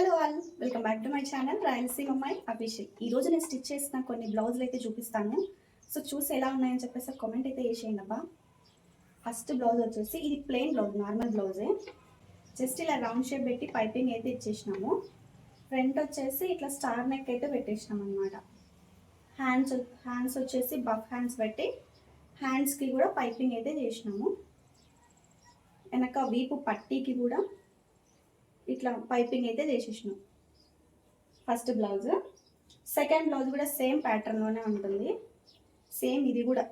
Hello all, welcome back to my channel Rayalaseema అమ్మాయి official. ఈరోజు నేను స్టిచ్ చేసిన కొన్ని బ్లౌజులు అయితే చూపిస్తాను. సో చూసి ఎలా ఉన్నాయని చెప్పేసి కామెంట్ అయితే వేసేయండి అబ్బా. ఫస్ట్ బ్లౌజ్ వచ్చేసి ఇది ప్లెయిన్ బ్లౌజ్, నార్మల్ బ్లౌజే. జస్ట్ ఇలా రౌండ్ షేప్ పెట్టి పైపింగ్ అయితే ఇచ్చేసినాము. ఫ్రంట్ వచ్చేసి ఇట్లా స్టార్ నెక్ అయితే పెట్టేసినాం అనమాట. హ్యాండ్స్ వచ్చేసి బఫ్ హ్యాండ్స్ పెట్టి హ్యాండ్స్కి కూడా పైపింగ్ అయితే చేసినాము. వెనక వీపు పట్టీకి కూడా ఇట్లా పైపింగ్ అయితే చేసేసినాం. First blouse. సెకండ్ బ్లౌజ్ కూడా సేమ్ ప్యాటర్న్లోనే ఉంటుంది. సేమ్ ఇది కూడా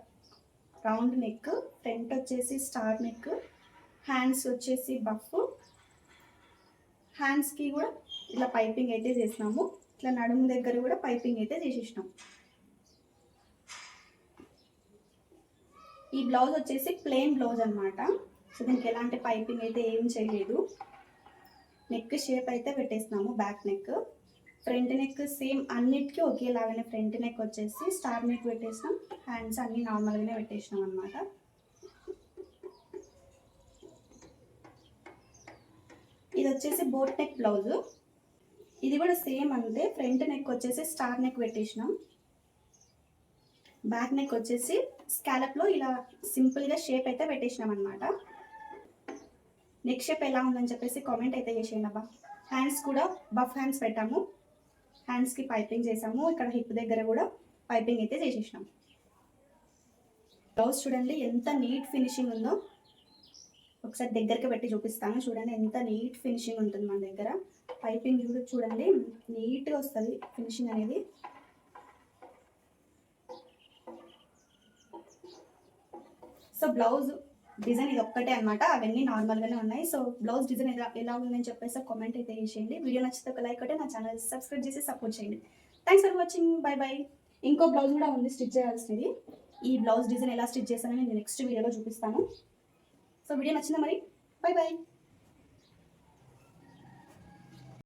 రౌండ్ నెక్, ఫ్రంట్ వచ్చేసి స్టార్ నెక్, హ్యాండ్స్ వచ్చేసి బఫ్, హ్యాండ్స్కి కూడా ఇట్లా పైపింగ్ అయితే చేసినాము. ఇట్లా నడుము దగ్గర కూడా పైపింగ్ అయితే చేసేసినాం. ఈ బ్లౌజ్ వచ్చేసి ప్లెయిన్ బ్లౌజ్ అనమాట. సో దీనికి ఎలాంటి పైపింగ్ అయితే ఏం చేయలేదు. నెక్ షేప్ అయితే పెట్టేసినాము, back neck. Front neck same అన్నిటికీ ఒకేలాగానే ఫ్రంట్ నెక్ వచ్చేసి స్టార్ నెక్ పెట్టేసినాం. హ్యాండ్స్ అన్నీ నార్మల్గానే పెట్టేసినాం అనమాట. ఇది వచ్చేసి బోట్ నెక్ బ్లౌజ్. ఇది కూడా సేమ్ అంతే. ఫ్రంట్ నెక్ వచ్చేసి స్టార్ నెక్ పెట్టేసినాం. బ్యాక్ నెక్ వచ్చేసి స్కాలప్లో ఇలా సింపుల్గా షేప్ అయితే పెట్టేసినాం అనమాట. నెక్ షేప్ ఎలా ఉందని చెప్పేసి కామెంట్ అయితే చేసేయండి అబ్బా. హ్యాండ్స్ కూడా బఫ్ హ్యాండ్స్ పెట్టాము, హ్యాండ్స్కి పైపింగ్ చేసాము. ఇక్కడ హిప్ దగ్గర కూడా పైపింగ్ అయితే చేసేసినాం. బ్లౌజ్ చూడండి ఎంత నీట్ ఫినిషింగ్ ఉందో. ఒకసారి దగ్గరికి పెట్టి చూపిస్తాను. చూడండి ఎంత నీట్ ఫినిషింగ్ ఉంటుంది మన దగ్గర. పైపింగ్ చూడండి నీట్గా వస్తుంది ఫినిషింగ్ అనేది. సో బ్లౌజ్ డిజైన్ ఇది ఒక్కటే అనమాట, అవన్నీ నార్మల్గానే ఉన్నాయి. సో బ్లౌజ్ డిజైన్ ఎలా ఉందని చెప్పేసి కామెంట్ అయితే చేసేయండి. వీడియో నచ్చితే ఒక లైక్ కొట్టి నా ఛానల్ సబ్స్క్రైబ్ చేసి సపోర్ట్ చేయండి. Thanks for watching, by by. ఇంకో బ్లౌజ్ కూడా ఉంది స్టిచ్ చేయాల్సింది. ఈ బ్లౌజ్ డిజైన్ ఎలా స్టిచ్ చేస్తానని నేను నెక్స్ట్ వీడియోలో చూపిస్తాను. సో వీడియో నచ్చిందా మరి? By by.